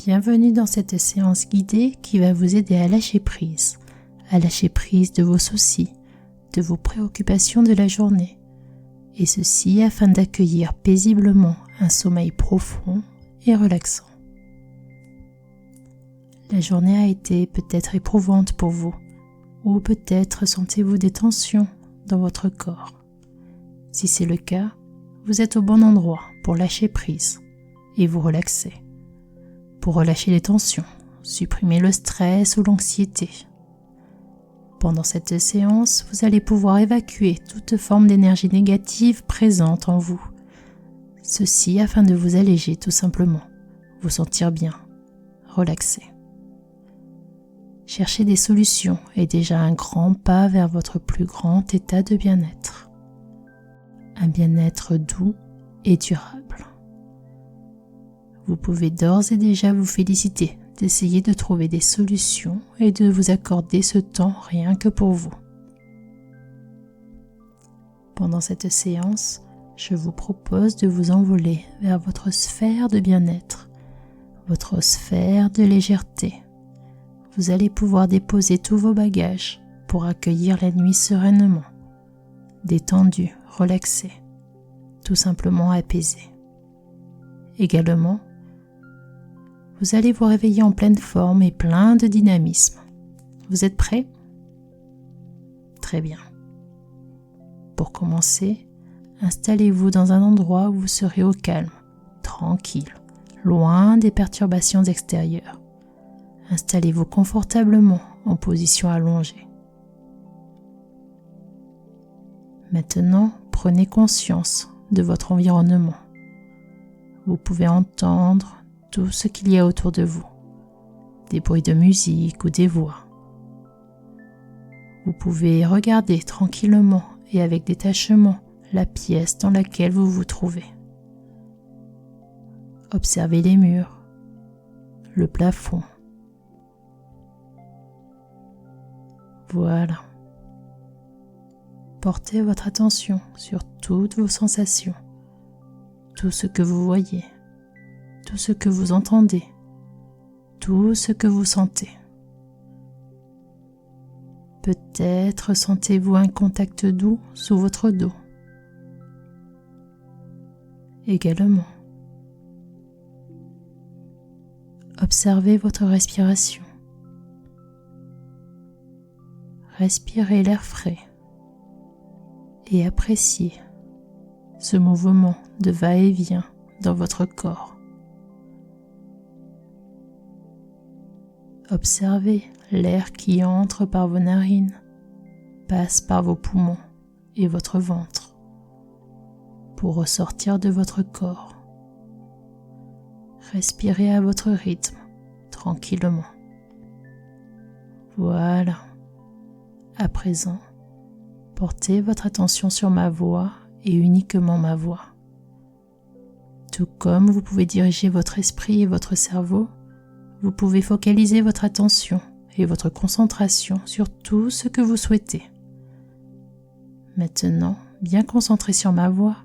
Bienvenue dans cette séance guidée qui va vous aider à lâcher prise de vos soucis, de vos préoccupations de la journée, et ceci afin d'accueillir paisiblement un sommeil profond et relaxant. La journée a été peut-être éprouvante pour vous, ou peut-être sentez-vous des tensions dans votre corps. Si c'est le cas, vous êtes au bon endroit pour lâcher prise et vous relaxer. Pour relâcher les tensions, supprimer le stress ou l'anxiété. Pendant cette séance, vous allez pouvoir évacuer toute forme d'énergie négative présente en vous. Ceci afin de vous alléger tout simplement, vous sentir bien, relaxé. Chercher des solutions est déjà un grand pas vers votre plus grand état de bien-être. Un bien-être doux et durable. Vous pouvez d'ores et déjà vous féliciter d'essayer de trouver des solutions et de vous accorder ce temps rien que pour vous. Pendant cette séance, je vous propose de vous envoler vers votre sphère de bien-être, votre sphère de légèreté. Vous allez pouvoir déposer tous vos bagages pour accueillir la nuit sereinement, détendu, relaxé, tout simplement apaisé. Également, vous allez vous réveiller en pleine forme et plein de dynamisme. Vous êtes prêts ? Très bien. Pour commencer, installez-vous dans un endroit où vous serez au calme, tranquille, loin des perturbations extérieures. Installez-vous confortablement en position allongée. Maintenant, prenez conscience de votre environnement. Vous pouvez entendre tout ce qu'il y a autour de vous, des bruits de musique ou des voix. Vous pouvez regarder tranquillement et avec détachement la pièce dans laquelle vous vous trouvez. Observez les murs, le plafond. Voilà. Portez votre attention sur toutes vos sensations, tout ce que vous voyez, tout ce que vous entendez, tout ce que vous sentez. Peut-être sentez-vous un contact doux sous votre dos. Également, observez votre respiration. Respirez l'air frais et appréciez ce mouvement de va-et-vient dans votre corps. Observez l'air qui entre par vos narines, passe par vos poumons et votre ventre pour ressortir de votre corps. Respirez à votre rythme, tranquillement. Voilà. À présent, portez votre attention sur ma voix et uniquement ma voix. Tout comme vous pouvez diriger votre esprit et votre cerveau, vous pouvez focaliser votre attention et votre concentration sur tout ce que vous souhaitez. Maintenant, bien concentré sur ma voix,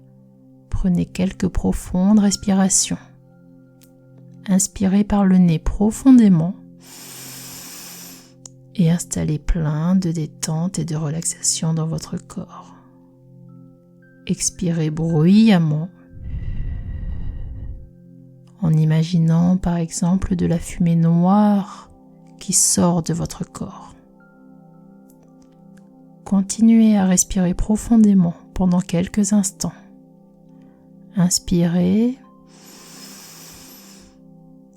prenez quelques profondes respirations. Inspirez par le nez profondément et installez plein de détente et de relaxation dans votre corps. Expirez bruyamment en imaginant par exemple de la fumée noire qui sort de votre corps. Continuez à respirer profondément pendant quelques instants. Inspirez,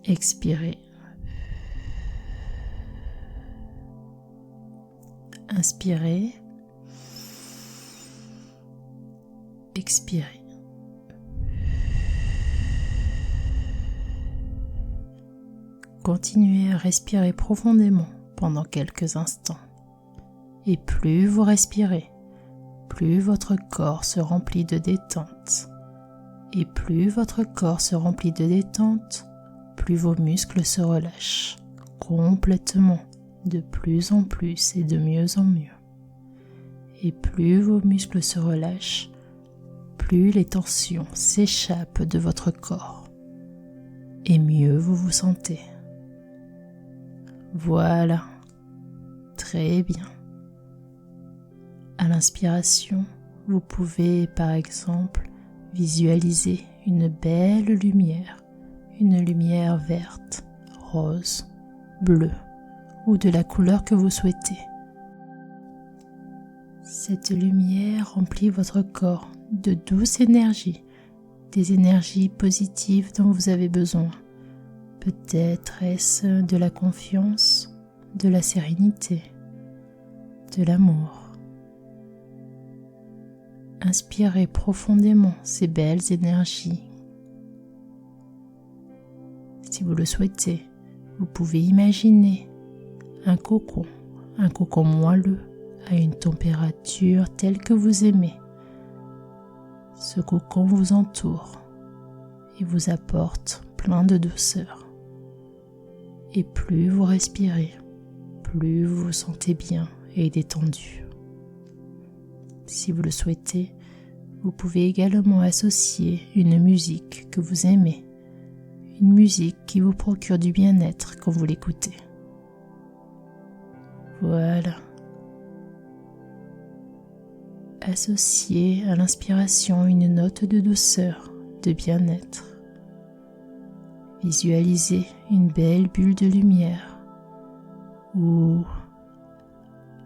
expirez. Inspirez, expirez. Continuez à respirer profondément pendant quelques instants. Et plus vous respirez, plus votre corps se remplit de détente. Et plus votre corps se remplit de détente, plus vos muscles se relâchent complètement, de plus en plus et de mieux en mieux. Et plus vos muscles se relâchent, plus les tensions s'échappent de votre corps. Et mieux vous vous sentez. Voilà, très bien. À l'inspiration, vous pouvez par exemple visualiser une belle lumière, une lumière verte, rose, bleue ou de la couleur que vous souhaitez. Cette lumière remplit votre corps de douce énergie, des énergies positives dont vous avez besoin. Peut-être est-ce de la confiance, de la sérénité, de l'amour. Inspirez profondément ces belles énergies. Si vous le souhaitez, vous pouvez imaginer un cocon moelleux à une température telle que vous aimez. Ce cocon vous entoure et vous apporte plein de douceur. Et plus vous respirez, plus vous vous sentez bien et détendu. Si vous le souhaitez, vous pouvez également associer une musique que vous aimez, une musique qui vous procure du bien-être quand vous l'écoutez. Voilà. Associez à l'inspiration une note de douceur, de bien-être. Visualisez une belle bulle de lumière ou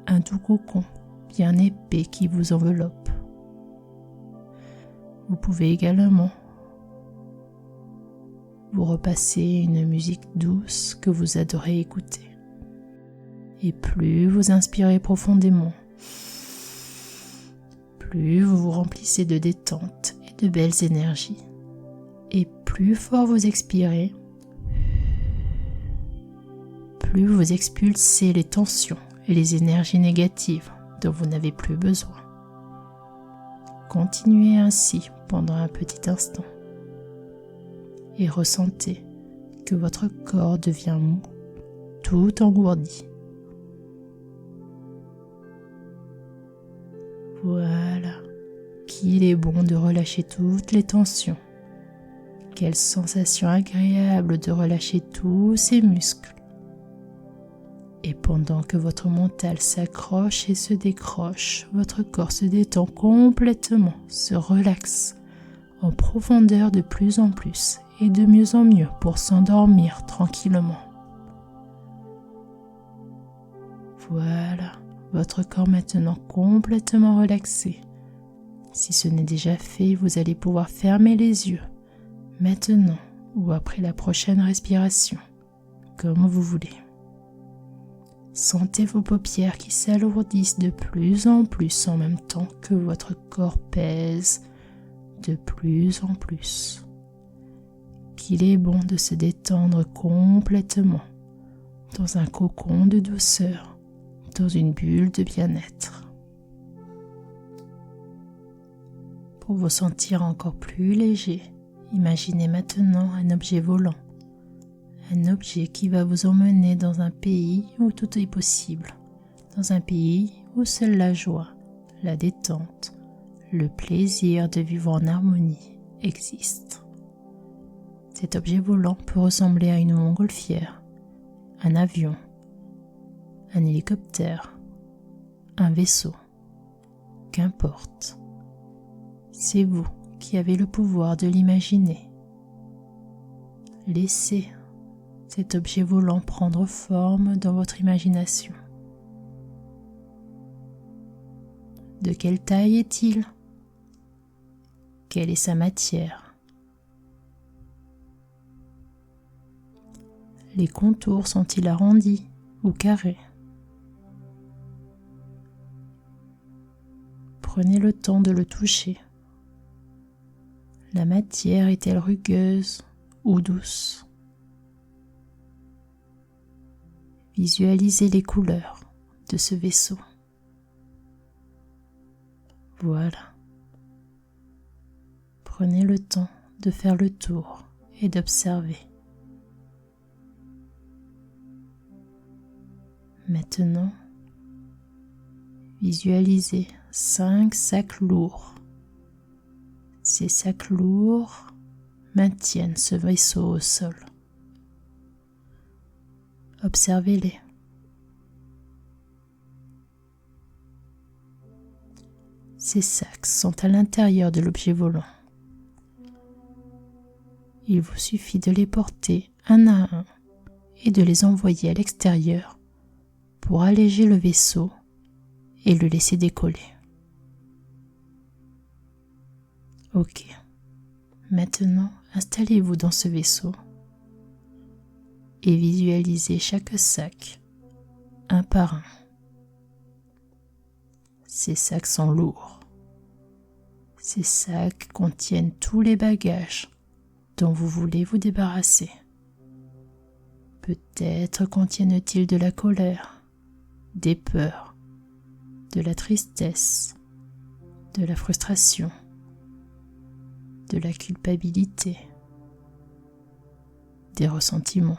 un doux cocon bien épais qui vous enveloppe. Vous pouvez également vous repasser une musique douce que vous adorez écouter. Et plus vous inspirez profondément, plus vous vous remplissez de détente et de belles énergies. Et plus fort vous expirez, plus vous expulsez les tensions et les énergies négatives dont vous n'avez plus besoin. Continuez ainsi pendant un petit instant et ressentez que votre corps devient mou, tout engourdi. Voilà, qu'il est bon de relâcher toutes les tensions. Quelle sensation agréable de relâcher tous ces muscles. Et pendant que votre mental s'accroche et se décroche, votre corps se détend complètement, se relaxe en profondeur de plus en plus et de mieux en mieux pour s'endormir tranquillement. Voilà, votre corps maintenant complètement relaxé. Si ce n'est déjà fait, vous allez pouvoir fermer les yeux, maintenant ou après la prochaine respiration, comme vous voulez. Sentez vos paupières qui s'alourdissent de plus en plus en même temps que votre corps pèse de plus en plus. Qu'il est bon de se détendre complètement dans un cocon de douceur, dans une bulle de bien-être. Pour vous sentir encore plus léger, imaginez maintenant un objet volant. Un objet qui va vous emmener dans un pays où tout est possible, dans un pays où seule la joie, la détente, le plaisir de vivre en harmonie existent. Cet objet volant peut ressembler à une montgolfière, un avion, un hélicoptère, un vaisseau, qu'importe. C'est vous qui avez le pouvoir de l'imaginer. Laissez cet objet volant prendre forme dans votre imagination. De quelle taille est-il? Quelle est sa matière? Les contours sont-ils arrondis ou carrés? Prenez le temps de le toucher. La matière est-elle rugueuse ou douce? Visualisez les couleurs de ce vaisseau. Voilà. Prenez le temps de faire le tour et d'observer. Maintenant, visualisez 5 sacs lourds. Ces sacs lourds maintiennent ce vaisseau au sol. Observez-les. Ces sacs sont à l'intérieur de l'objet volant. Il vous suffit de les porter un à un et de les envoyer à l'extérieur pour alléger le vaisseau et le laisser décoller. Ok, maintenant installez-vous dans ce vaisseau et visualisez chaque sac un par un. Ces sacs sont lourds. Ces sacs contiennent tous les bagages dont vous voulez vous débarrasser. Peut-être contiennent-ils de la colère, des peurs, de la tristesse, de la frustration, de la culpabilité, des ressentiments,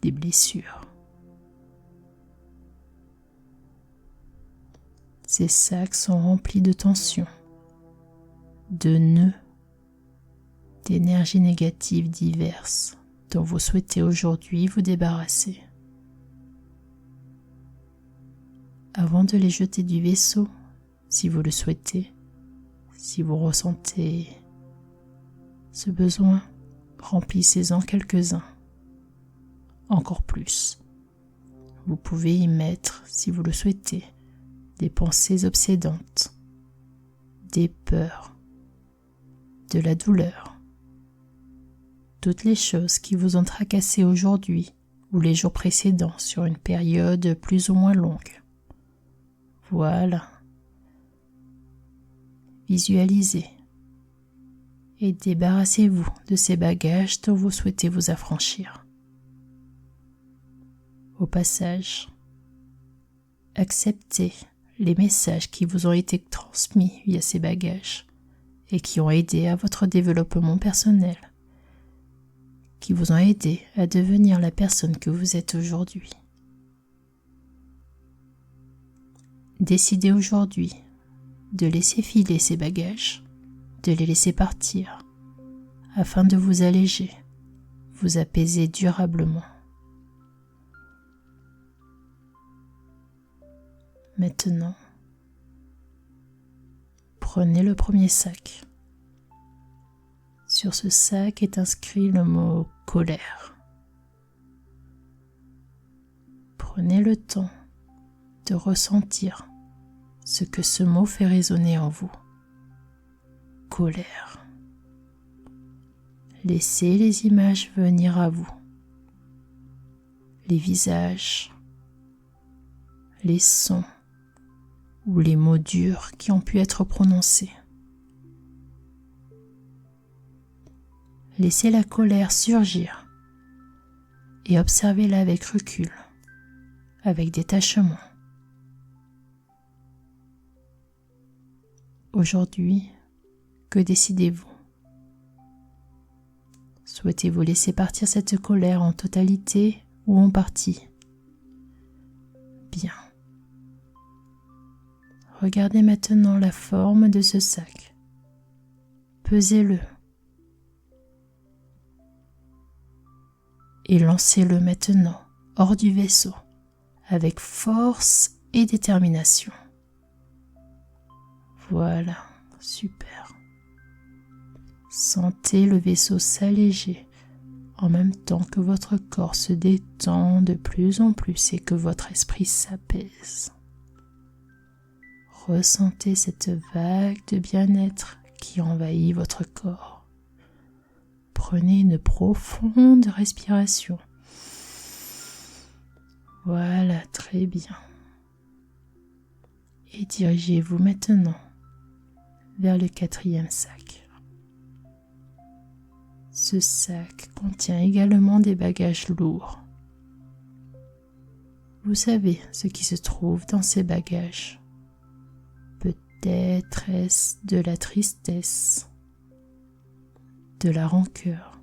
des blessures. Ces sacs sont remplis de tensions, de nœuds, d'énergies négatives diverses dont vous souhaitez aujourd'hui vous débarrasser. Avant de les jeter du vaisseau, si vous le souhaitez, si vous ressentez ce besoin, remplissez-en quelques-uns, encore plus. Vous pouvez y mettre, si vous le souhaitez, des pensées obsédantes, des peurs, de la douleur, toutes les choses qui vous ont tracassé aujourd'hui ou les jours précédents sur une période plus ou moins longue. Voilà. Visualisez et débarrassez-vous de ces bagages dont vous souhaitez vous affranchir. Au passage, acceptez les messages qui vous ont été transmis via ces bagages et qui ont aidé à votre développement personnel, qui vous ont aidé à devenir la personne que vous êtes aujourd'hui. Décidez aujourd'hui de laisser filer ces bagages, de les laisser partir, afin de vous alléger, vous apaiser durablement. Maintenant, prenez le premier sac. Sur ce sac est inscrit le mot « colère ». Prenez le temps de ressentir ce que ce mot fait résonner en vous. Colère. Laissez les images venir à vous. Les visages, les sons ou les mots durs qui ont pu être prononcés. Laissez la colère surgir et observez-la avec recul, avec détachement. Aujourd'hui, que décidez-vous? Souhaitez-vous laisser partir cette colère en totalité ou en partie? Bien. Regardez maintenant la forme de ce sac. Pesez-le. Et lancez-le maintenant hors du vaisseau avec force et détermination. Voilà, super. Sentez le vaisseau s'alléger en même temps que votre corps se détend de plus en plus et que votre esprit s'apaise. Ressentez cette vague de bien-être qui envahit votre corps. Prenez une profonde respiration. Voilà, très bien. Et dirigez-vous maintenant vers le quatrième sac. Ce sac contient également des bagages lourds. Vous savez ce qui se trouve dans ces bagages. Peut-être est-ce de la tristesse, de la rancœur.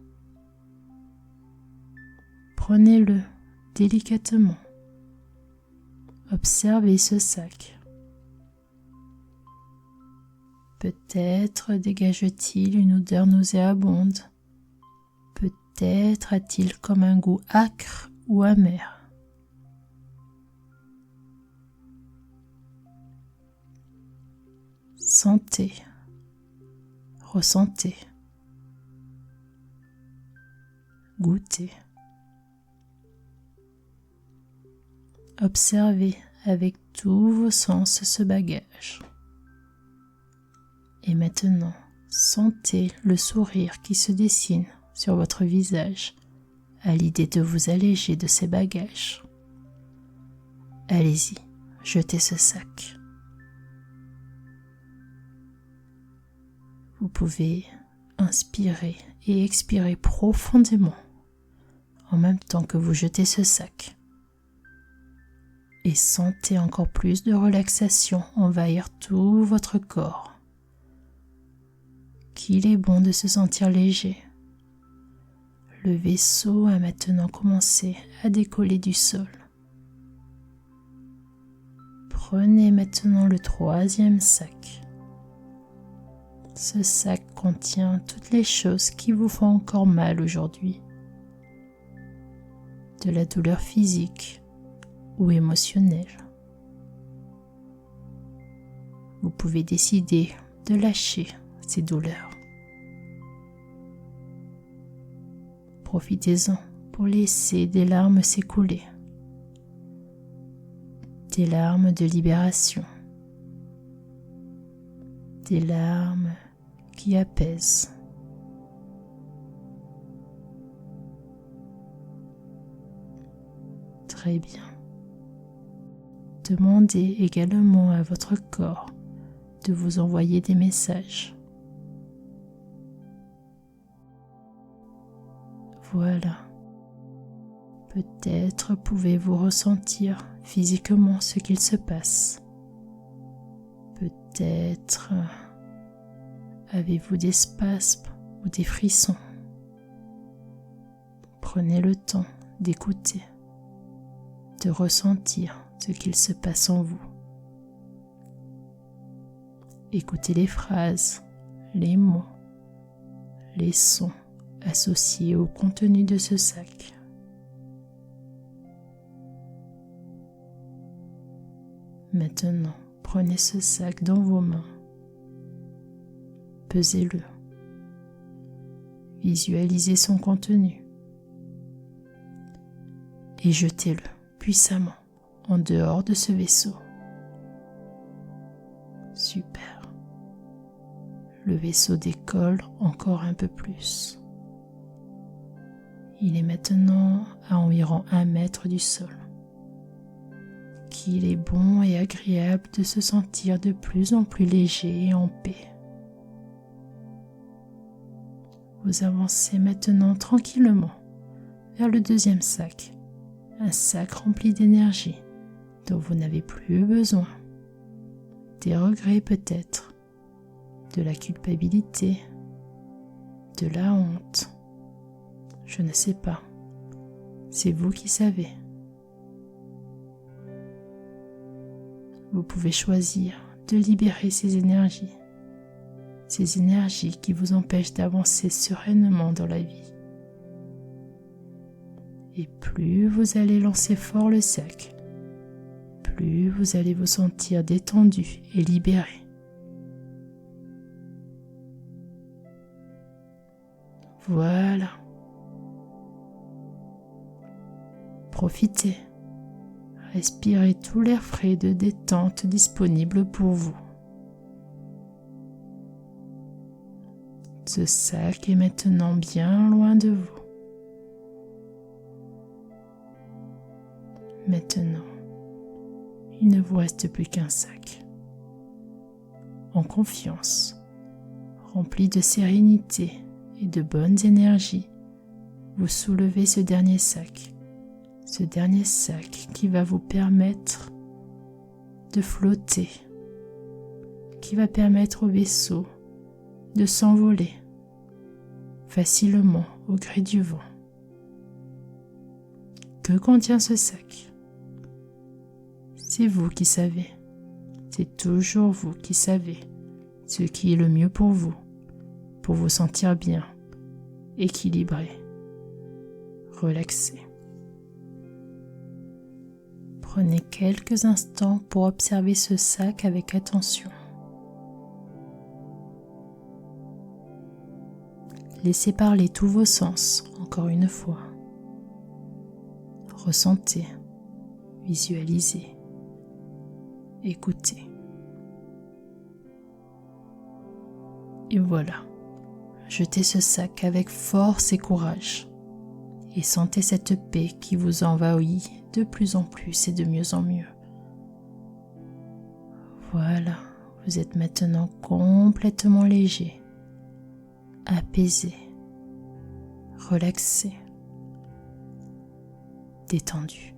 Prenez-le délicatement. Observez ce sac. Peut-être dégage-t-il une odeur nauséabonde. Peut-être a-t-il comme un goût âcre ou amer. Sentez, ressentez, goûtez. Observez avec tous vos sens ce bagage. Et maintenant, sentez le sourire qui se dessine sur votre visage à l'idée de vous alléger de ces bagages. Allez-y, jetez ce sac. Vous pouvez inspirer et expirer profondément en même temps que vous jetez ce sac. Et sentez encore plus de relaxation envahir tout votre corps. Qu'il est bon de se sentir léger. Le vaisseau a maintenant commencé à décoller du sol. Prenez maintenant le 3e sac. Ce sac contient toutes les choses qui vous font encore mal aujourd'hui. De la douleur physique ou émotionnelle. Vous pouvez décider de lâcher ces douleurs. Profitez-en pour laisser des larmes s'écouler. Des larmes de libération. Des larmes qui apaisent. Très bien. Demandez également à votre corps de vous envoyer des messages. Voilà. Peut-être pouvez-vous ressentir physiquement ce qu'il se passe. Peut-être avez-vous des spasmes ou des frissons. Prenez le temps d'écouter, de ressentir ce qu'il se passe en vous. Écoutez les phrases, les mots, les sons associés au contenu de ce sac. Maintenant, prenez ce sac dans vos mains. Pesez-le. Visualisez son contenu. Et jetez-le puissamment en dehors de ce vaisseau. Super. Le vaisseau décolle encore un peu plus. Il est maintenant à environ 1 mètre du sol. Qu'il est bon et agréable de se sentir de plus en plus léger et en paix. Vous avancez maintenant tranquillement vers le 2e sac, un sac rempli d'énergie dont vous n'avez plus besoin. Des regrets peut-être, de la culpabilité, de la honte. Je ne sais pas, c'est vous qui savez. Vous pouvez choisir de libérer ces énergies qui vous empêchent d'avancer sereinement dans la vie. Et plus vous allez lancer fort le sac, plus vous allez vous sentir détendu et libéré. Voilà. Profitez. Respirez tout l'air frais de détente disponible pour vous. Ce sac est maintenant bien loin de vous. Maintenant, il ne vous reste plus qu'un sac. En confiance, rempli de sérénité et de bonnes énergies, vous soulevez ce dernier sac qui va vous permettre de flotter, qui va permettre au vaisseau de s'envoler facilement au gré du vent. Que contient ce sac? C'est vous qui savez, c'est toujours vous qui savez ce qui est le mieux pour vous sentir bien, équilibré relaxé. Prenez quelques instants pour observer ce sac avec attention. Laissez parler tous vos sens, encore une fois. Ressentez, visualisez, écoutez. Et voilà, jetez ce sac avec force et courage. Et sentez cette paix qui vous envahit de plus en plus et de mieux en mieux. Voilà, vous êtes maintenant complètement léger, apaisé, relaxé, détendu,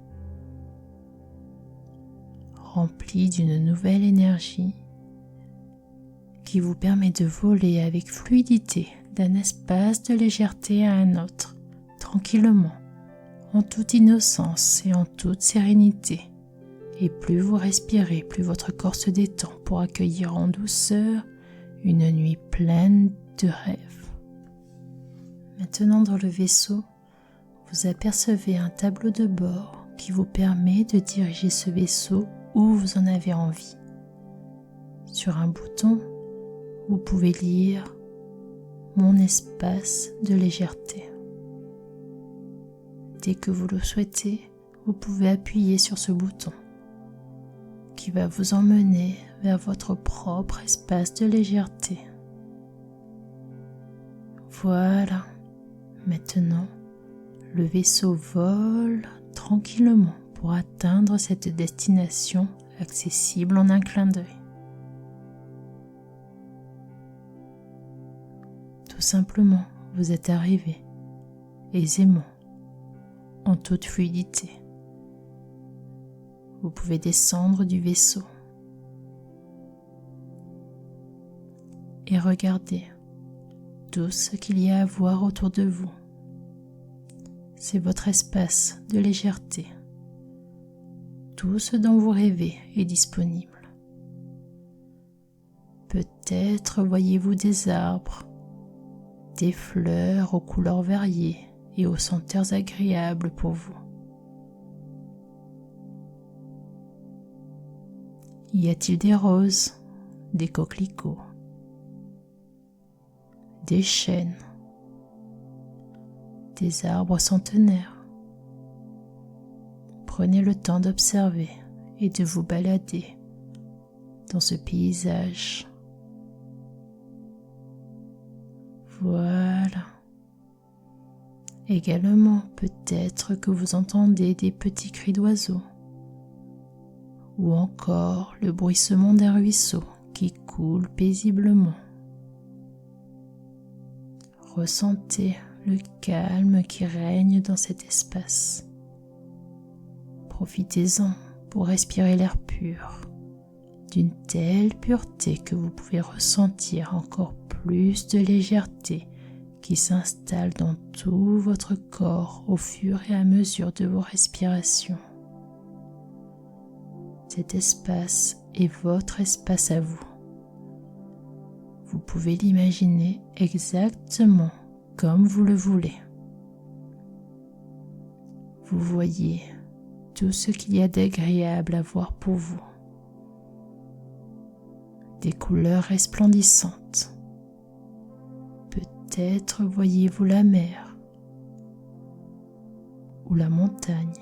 rempli d'une nouvelle énergie qui vous permet de voler avec fluidité d'un espace de légèreté à un autre, tranquillement, en toute innocence et en toute sérénité. Et plus vous respirez, plus votre corps se détend pour accueillir en douceur une nuit pleine de rêves. Maintenant dans le vaisseau, vous apercevez un tableau de bord qui vous permet de diriger ce vaisseau où vous en avez envie. Sur un bouton, vous pouvez lire « Mon espace de légèreté ». Dès que vous le souhaitez, vous pouvez appuyer sur ce bouton qui va vous emmener vers votre propre espace de légèreté. Voilà, maintenant, le vaisseau vole tranquillement pour atteindre cette destination accessible en un clin d'œil. Tout simplement, vous êtes arrivé, aisément, en toute fluidité. Vous pouvez descendre du vaisseau et regarder tout ce qu'il y a à voir autour de vous. C'est votre espace de légèreté. Tout ce dont vous rêvez est disponible. Peut-être voyez-vous des arbres, des fleurs aux couleurs variées et aux senteurs agréables pour vous. Y a-t-il des roses, des coquelicots, des chênes, des arbres centenaires? Prenez le temps d'observer et de vous balader dans ce paysage. Voilà. Également, peut-être que vous entendez des petits cris d'oiseaux ou encore le bruissement d'un ruisseau qui coule paisiblement. Ressentez le calme qui règne dans cet espace. Profitez-en pour respirer l'air pur, d'une telle pureté que vous pouvez ressentir encore plus de légèreté qui s'installe dans tout votre corps au fur et à mesure de vos respirations. Cet espace est votre espace à vous. Vous pouvez l'imaginer exactement comme vous le voulez. Vous voyez tout ce qu'il y a d'agréable à voir pour vous. Des couleurs resplendissantes. Peut-être voyez-vous la mer ou la montagne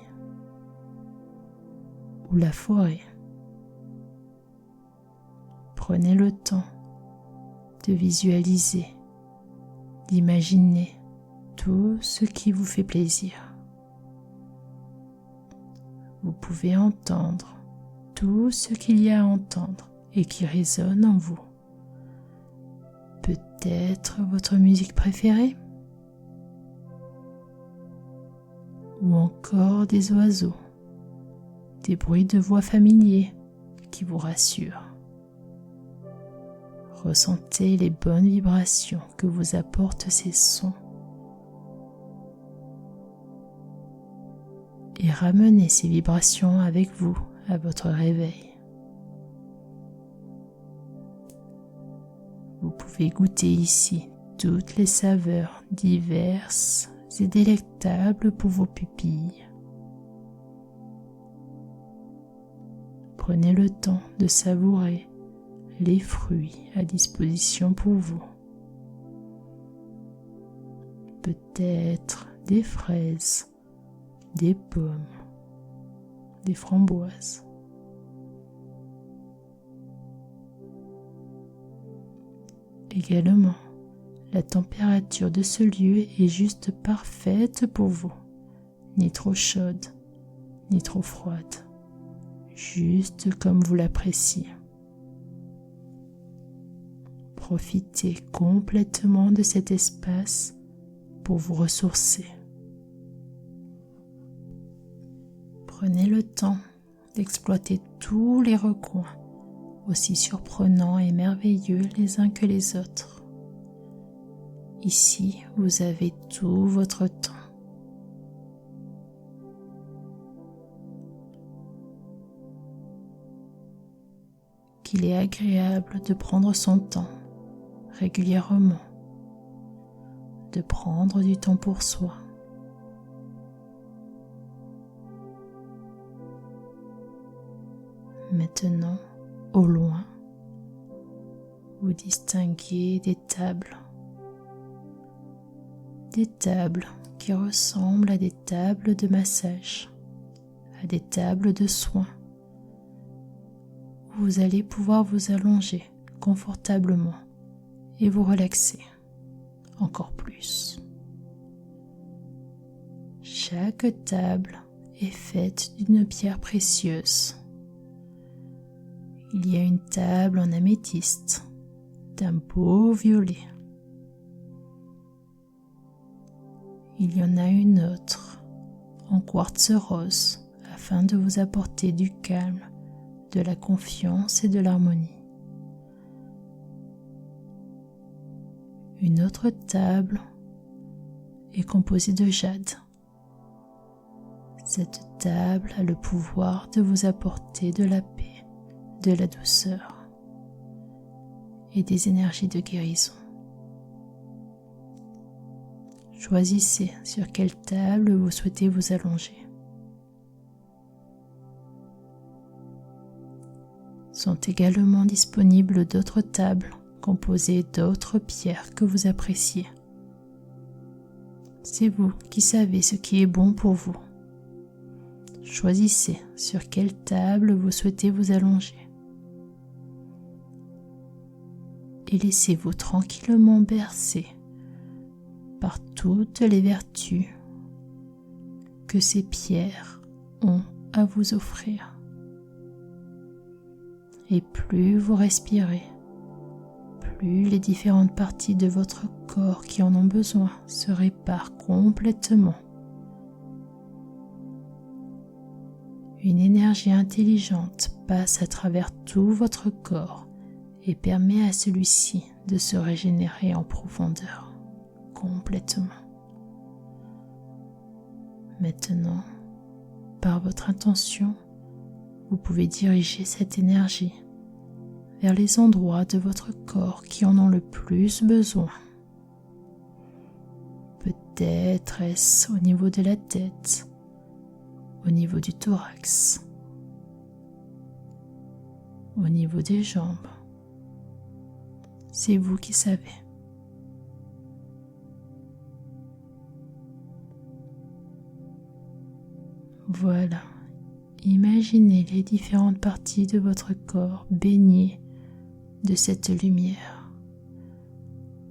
ou la forêt. Prenez le temps de visualiser, d'imaginer tout ce qui vous fait plaisir. Vous pouvez entendre tout ce qu'il y a à entendre et qui résonne en vous. Peut-être votre musique préférée ou encore des oiseaux, des bruits de voix familiers qui vous rassurent. Ressentez les bonnes vibrations que vous apportent ces sons et ramenez ces vibrations avec vous à votre réveil. Vous pouvez goûter ici toutes les saveurs diverses et délectables pour vos pupilles. Prenez le temps de savourer les fruits à disposition pour vous. Peut-être des fraises, des pommes, des framboises. Également, la température de ce lieu est juste parfaite pour vous, ni trop chaude, ni trop froide, juste comme vous l'appréciez. Profitez complètement de cet espace pour vous ressourcer. Prenez le temps d'exploiter tous les recoins, aussi surprenants et merveilleux les uns que les autres. Ici, vous avez tout votre temps. Qu'il est agréable de prendre son temps régulièrement, de prendre du temps pour soi. Maintenant, au loin, vous distinguez des tables qui ressemblent à des tables de massage, à des tables de soins, où vous allez pouvoir vous allonger confortablement et vous relaxer encore plus. Chaque table est faite d'une pierre précieuse. Il y a une table en améthyste, d'un beau violet. Il y en a une autre en quartz rose afin de vous apporter du calme, de la confiance et de l'harmonie. Une autre table est composée de jade. Cette table a le pouvoir de vous apporter de la paix, de la douceur et des énergies de guérison. Choisissez sur quelle table vous souhaitez vous allonger. Sont également disponibles d'autres tables composées d'autres pierres que vous appréciez. C'est vous qui savez ce qui est bon pour vous. Choisissez sur quelle table vous souhaitez vous allonger. Et laissez-vous tranquillement bercer par toutes les vertus que ces pierres ont à vous offrir. Et plus vous respirez, plus les différentes parties de votre corps qui en ont besoin se réparent complètement. Une énergie intelligente passe à travers tout votre corps et permet à celui-ci de se régénérer en profondeur. Complètement. Maintenant, par votre intention, vous pouvez diriger cette énergie vers les endroits de votre corps qui en ont le plus besoin. Peut-être est-ce au niveau de la tête, au niveau du thorax, au niveau des jambes. C'est vous qui savez. Voilà, imaginez les différentes parties de votre corps baignées de cette lumière,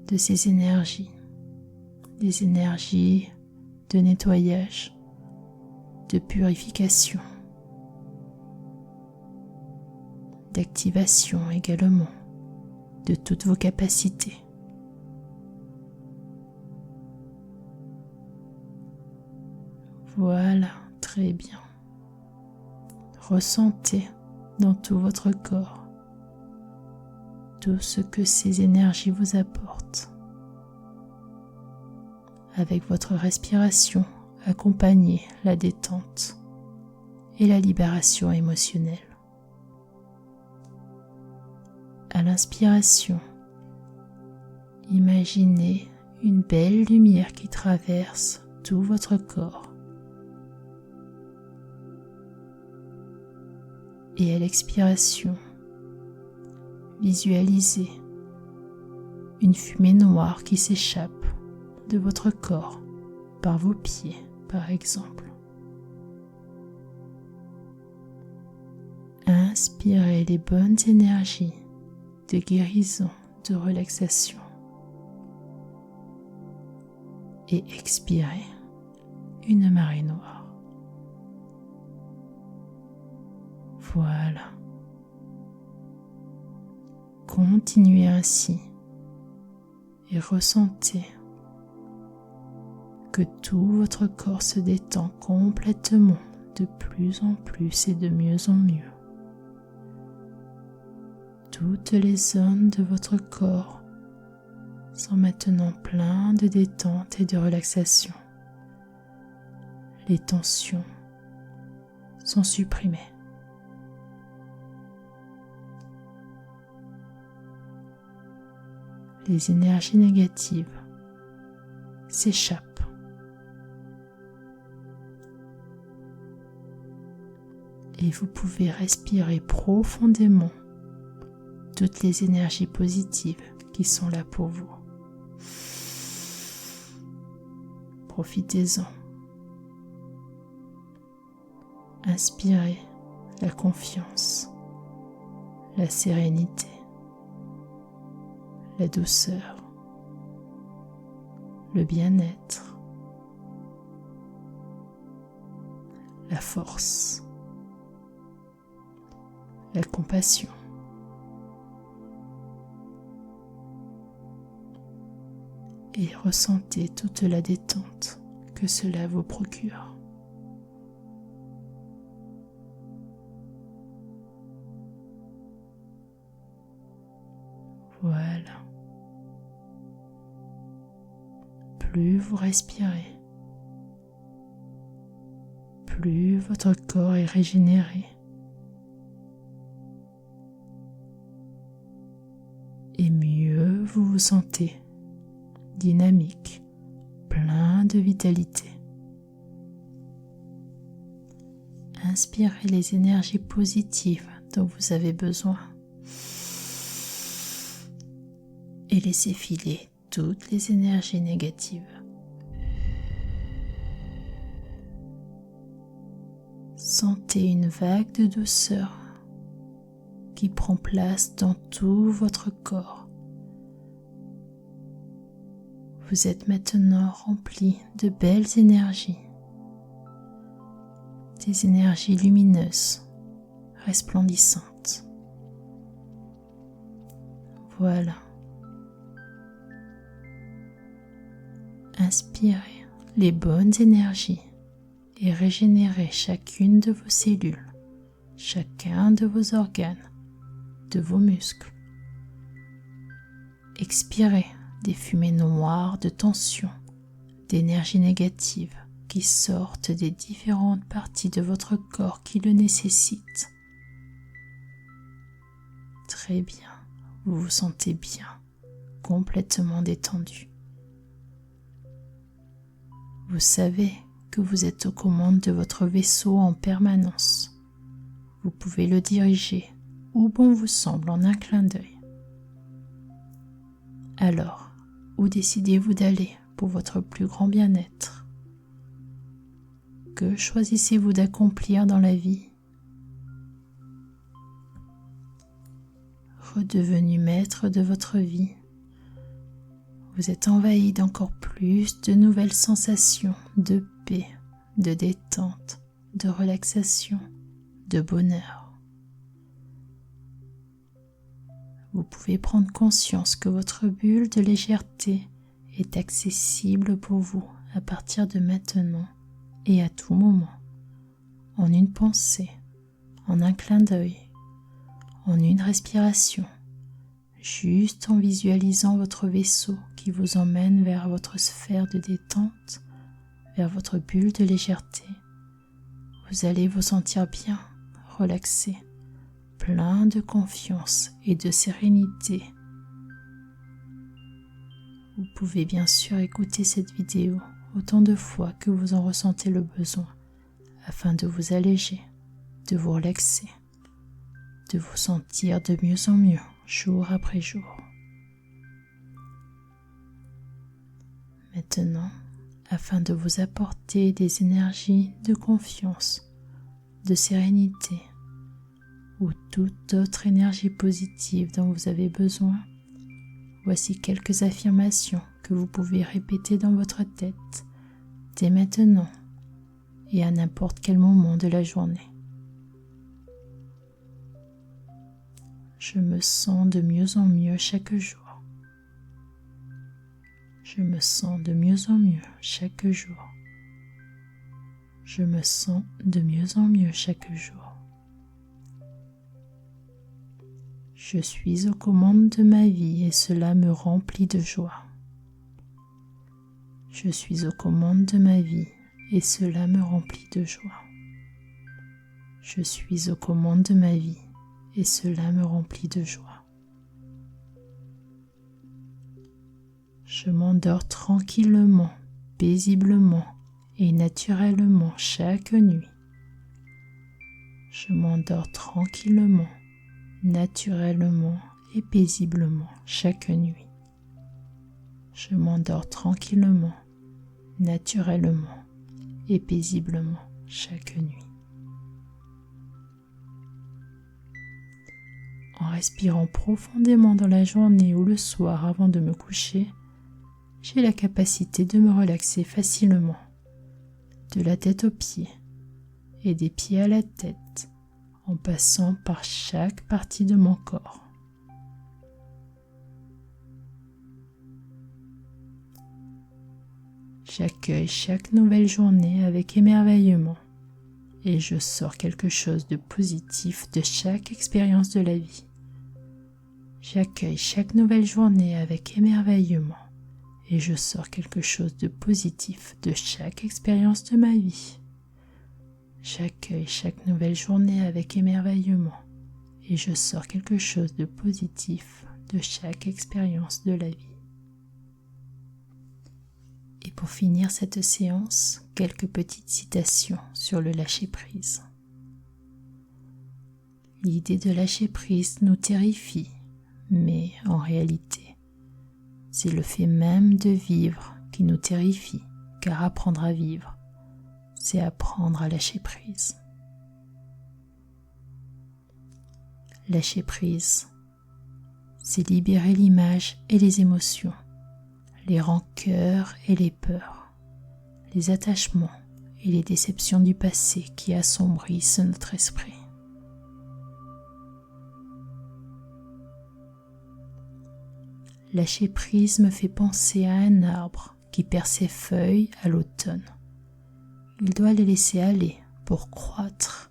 de ces énergies, des énergies de nettoyage, de purification, d'activation également de toutes vos capacités. Voilà. Très bien. Ressentez dans tout votre corps tout ce que ces énergies vous apportent. Avec votre respiration, accompagnez la détente et la libération émotionnelle. À l'inspiration, imaginez une belle lumière qui traverse tout votre corps. Et à l'expiration, visualisez une fumée noire qui s'échappe de votre corps par vos pieds, par exemple. Inspirez les bonnes énergies de guérison, de relaxation. Et expirez une marée noire. Voilà. Continuez ainsi et ressentez que tout votre corps se détend complètement de plus en plus et de mieux en mieux. Toutes les zones de votre corps sont maintenant pleines de détente et de relaxation. Les tensions sont supprimées. Les énergies négatives s'échappent. Et vous pouvez respirer profondément toutes les énergies positives qui sont là pour vous. Profitez-en. Inspirez la confiance, la sérénité, la douceur, le bien-être, la force, la compassion. Et ressentez toute la détente que cela vous procure. Voilà. Plus vous respirez, plus votre corps est régénéré. Et mieux vous vous sentez. Dynamique, plein de vitalité. Inspirez les énergies positives dont vous avez besoin et laissez filer toutes les énergies négatives. Sentez une vague de douceur qui prend place dans tout votre corps. Vous êtes maintenant rempli de belles énergies, des énergies lumineuses, resplendissantes. Voilà. Inspirez les bonnes énergies et régénérez chacune de vos cellules, chacun de vos organes, de vos muscles. Expirez des fumées noires de tension, d'énergie négative qui sortent des différentes parties de votre corps qui le nécessitent. Très bien, vous vous sentez bien, complètement détendu. Vous savez que vous êtes aux commandes de votre vaisseau en permanence. Vous pouvez le diriger où bon vous semble en un clin d'œil. Alors, où décidez-vous d'aller pour votre plus grand bien-être? Que choisissez-vous d'accomplir dans la vie? Redevenu maître de votre vie, vous êtes envahi d'encore plus de nouvelles sensations de paix, de détente, de relaxation, de bonheur. Vous pouvez prendre conscience que votre bulle de légèreté est accessible pour vous à partir de maintenant et à tout moment, en une pensée, en un clin d'œil, en une respiration, juste en visualisant votre vaisseau qui vous emmène vers votre sphère de détente, vers votre bulle de légèreté. Vous allez vous sentir bien, relaxé, plein de confiance et de sérénité. Vous pouvez bien sûr écouter cette vidéo autant de fois que vous en ressentez le besoin afin de vous alléger, de vous relaxer, de vous sentir de mieux en mieux jour après jour. Maintenant, afin de vous apporter des énergies de confiance, de sérénité ou toute autre énergie positive dont vous avez besoin, voici quelques affirmations que vous pouvez répéter dans votre tête dès maintenant et à n'importe quel moment de la journée. Je me sens de mieux en mieux chaque jour. Je me sens de mieux en mieux chaque jour. Je me sens de mieux en mieux chaque jour. Je suis aux commandes de ma vie et cela me remplit de joie. Je suis aux commandes de ma vie et cela me remplit de joie. Je suis aux commandes de ma vie et cela me remplit de joie. Je m'endors tranquillement, paisiblement et naturellement chaque nuit. Je m'endors tranquillement, naturellement et paisiblement chaque nuit. Je m'endors tranquillement, naturellement et paisiblement chaque nuit. En respirant profondément dans la journée ou le soir avant de me coucher, j'ai la capacité de me relaxer facilement, de la tête aux pieds et des pieds à la tête, en passant par chaque partie de mon corps. J'accueille chaque nouvelle journée avec émerveillement et je sors quelque chose de positif de chaque expérience de la vie. J'accueille chaque nouvelle journée avec émerveillement et je sors quelque chose de positif de chaque expérience de ma vie. J'accueille chaque nouvelle journée avec émerveillement et je sors quelque chose de positif de chaque expérience de la vie. Et pour finir cette séance, quelques petites citations sur le lâcher-prise. L'idée de lâcher prise nous terrifie, mais en réalité, c'est le fait même de vivre qui nous terrifie, car apprendre à vivre, c'est apprendre à lâcher prise. Lâcher prise, c'est libérer l'image et les émotions, les rancœurs et les peurs, les attachements et les déceptions du passé qui assombrissent notre esprit. Lâcher prise me fait penser à un arbre qui perd ses feuilles à l'automne. Il doit les laisser aller pour croître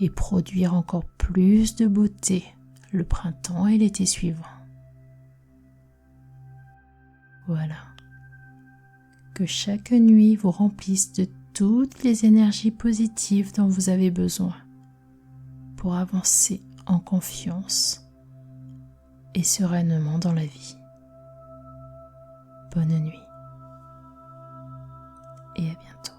et produire encore plus de beauté le printemps et l'été suivant. Voilà. Que chaque nuit vous remplisse de toutes les énergies positives dont vous avez besoin pour avancer en confiance et sereinement dans la vie. Bonne nuit et à bientôt.